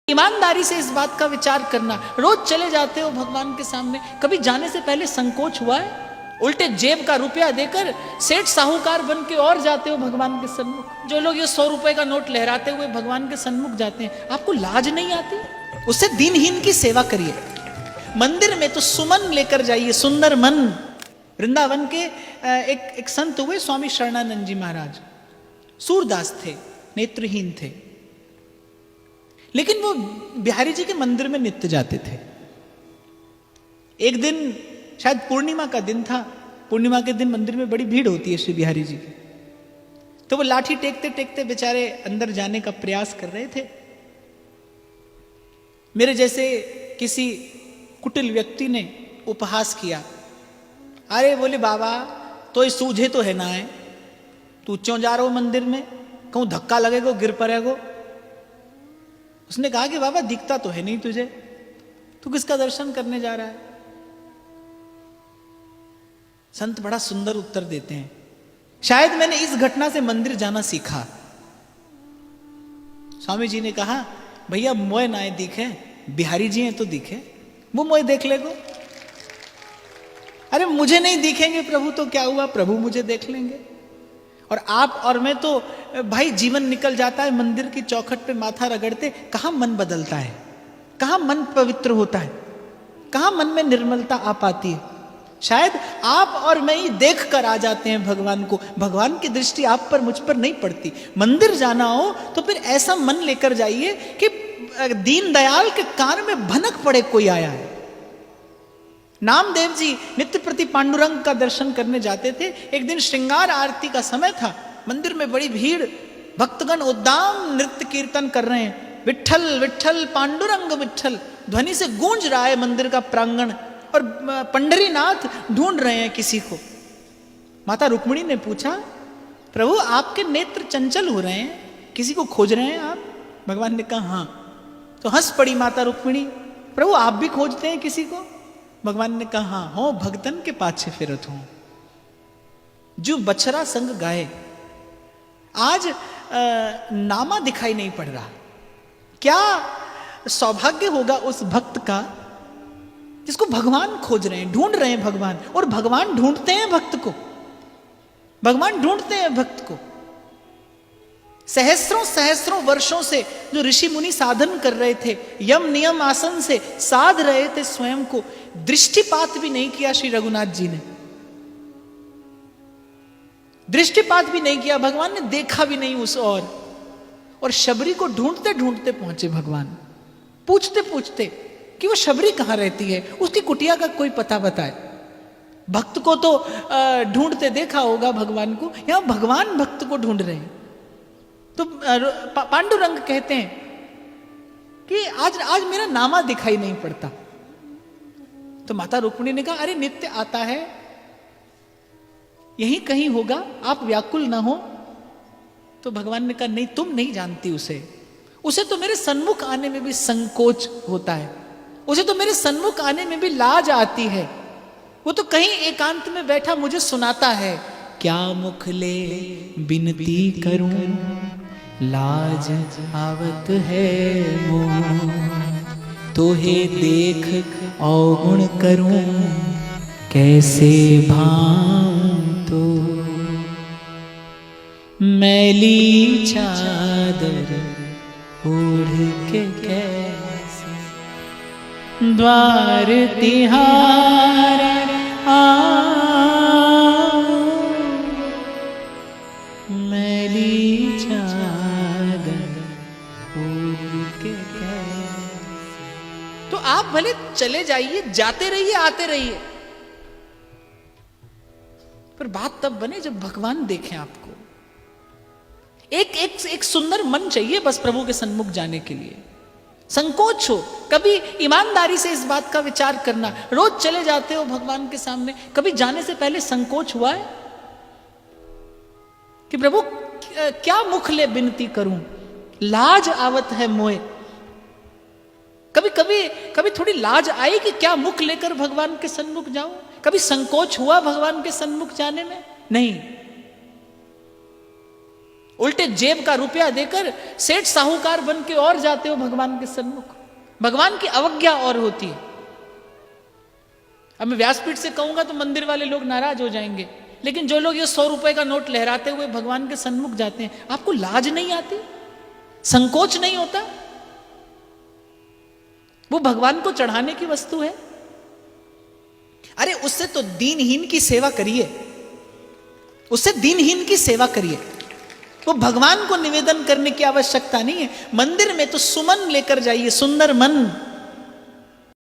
ईमानदारी से इस बात का विचार करना। रोज चले जाते हो भगवान के सामने, कभी जाने से पहले संकोच हुआ है? उल्टे जेब का रुपया देकर सेठ साहूकार बन के और जाते हो भगवान के सन्मुख। जो लोग ये 100 रुपए का नोट लहराते हुए भगवान के सन्मुख जाते हैं, आपको लाज नहीं आती? उससे दीनहीन की सेवा करिए। मंदिर में तो सुमन लेकर जाइए, सुंदर मन। वृंदावन के एक संत हुए स्वामी शरणानंद जी महाराज। सूरदास थे, नेत्रहीन थे, लेकिन वो बिहारी जी के मंदिर में नित्य जाते थे। एक दिन शायद पूर्णिमा का दिन था। पूर्णिमा के दिन मंदिर में बड़ी भीड़ होती है श्री बिहारी जी की। तो वो लाठी टेकते टेकते बेचारे अंदर जाने का प्रयास कर रहे थे। मेरे जैसे किसी कुटिल व्यक्ति ने उपहास किया, अरे बोले बाबा तो ये सूझे तो है ना है, तू क्यों जा रहा हो मंदिर में, कहूं धक्का लगेगो गिर पड़ेगो। उसने कहा कि बाबा दिखता तो है नहीं तुझे, तू किसका दर्शन करने जा रहा है? संत बड़ा सुंदर उत्तर देते हैं, शायद मैंने इस घटना से मंदिर जाना सीखा। स्वामी जी ने कहा, भैया मोय ना दिखे, बिहारी जी हैं तो दिखे, वो मोय देख लेगो। अरे मुझे नहीं दिखेंगे प्रभु तो क्या हुआ, प्रभु मुझे देख लेंगे। और आप और मैं तो भाई जीवन निकल जाता है मंदिर की चौखट पे माथा रगड़ते, कहां मन बदलता है, कहां मन पवित्र होता है, कहां मन में निर्मलता आ पाती है। शायद आप और मैं ही देख कर आ जाते हैं भगवान को, भगवान की दृष्टि आप पर मुझ पर नहीं पड़ती। मंदिर जाना हो तो फिर ऐसा मन लेकर जाइए कि दीन दयाल के कान में भनक पड़े कोई आया है। नामदेव जी नित्य प्रति पांडुरंग का दर्शन करने जाते थे। एक दिन श्रृंगार आरती का समय था, मंदिर में बड़ी भीड़, भक्तगण उद्दाम नृत्य कीर्तन कर रहे हैं, विठ्ठल विठ्ठल पांडुरंग विठ्ठल ध्वनि से गूंज रहा है मंदिर का प्रांगण। और पंढरीनाथ ढूंढ रहे हैं किसी को। माता रुक्मिणी ने पूछा, प्रभु आपके नेत्र चंचल हो रहे हैं, किसी को खोज रहे हैं आप? भगवान ने कहा हाँ। तो हंस पड़ी माता रुक्मिणी, प्रभु आप भी खोजते हैं किसी को? भगवान ने कहा हाँ, हो भगतन के पाछे फिरत हूं, जो बछरा संग गाए। आज नामा दिखाई नहीं पड़ रहा। क्या सौभाग्य होगा उस भक्त का जिसको भगवान खोज रहे हैं, ढूंढ रहे हैं भगवान। और भगवान ढूंढते हैं भक्त को, भगवान ढूंढते हैं भक्त को। सहस्रों सहस्रों वर्षों से जो ऋषि मुनि साधन कर रहे थे, यम नियम आसन से साध रहे थे स्वयं को, दृष्टिपात भी नहीं किया श्री रघुनाथ जी ने, दृष्टिपात भी नहीं किया। भगवान ने देखा भी नहीं उस और शबरी को ढूंढते ढूंढते पहुंचे भगवान, पूछते पूछते कि वो शबरी कहां रहती है, उसकी कुटिया का कोई पता बताए। भक्त को तो ढूंढते देखा होगा भगवान को, यहां भगवान भक्त को ढूंढ रहे हैं। तो पांडुरंग कहते हैं कि आज मेरा नामा दिखाई नहीं पड़ता। तो माता रुक्मिणी ने कहा, अरे नित्य आता है, यहीं कहीं होगा, आप व्याकुल ना हो। तो भगवान ने कहा नहीं, तुम नहीं जानती उसे तो मेरे सन्मुख आने में भी संकोच होता है, उसे तो मेरे सन्मुख आने में भी लाज आती है। वो तो कहीं एकांत में बैठा मुझे सुनाता है, क्या मुख ले बिनती करूं, लाज आवत है मोह, तोहे देख अवगुण करूं, कैसे भाऊं तो। मैली चादर ओढ़ के कैसे द्वार तिहार मैली चादर ओढ़ के कैसे। तो आप भले चले जाइए, जाते रहिए, आते रहिए, पर बात तब बने जब भगवान देखें आपको। एक सुंदर मन चाहिए बस प्रभु के सन्मुख जाने के लिए। संकोच हो, कभी ईमानदारी से इस बात का विचार करना। रोज चले जाते हो भगवान के सामने, कभी जाने से पहले संकोच हुआ है कि प्रभु क्या मुख ले बिनती करूं, लाज आवत है मोए। कभी थोड़ी लाज आई कि क्या मुख लेकर भगवान के सन्मुख जाऊं? कभी संकोच हुआ भगवान के सन्मुख जाने में? नहीं। उल्टे जेब का रुपया देकर सेठ साहूकार बन के और जाते हो भगवान के सन्मुख। भगवान की अवज्ञा और होती है। अब मैं व्यासपीठ से कहूंगा तो मंदिर वाले लोग नाराज हो जाएंगे, लेकिन जो लोग ये 100 रुपए का नोट लहराते हुए भगवान के सन्मुख जाते हैं, आपको लाज नहीं आती? संकोच नहीं होता? वो भगवान को चढ़ाने की वस्तु है। अरे उससे तो दीनहीन की सेवा करिए, उससे दीनहीन की सेवा करिए। वो भगवान को निवेदन करने की आवश्यकता नहीं है। मंदिर में तो सुमन लेकर जाइए, सुंदर मन।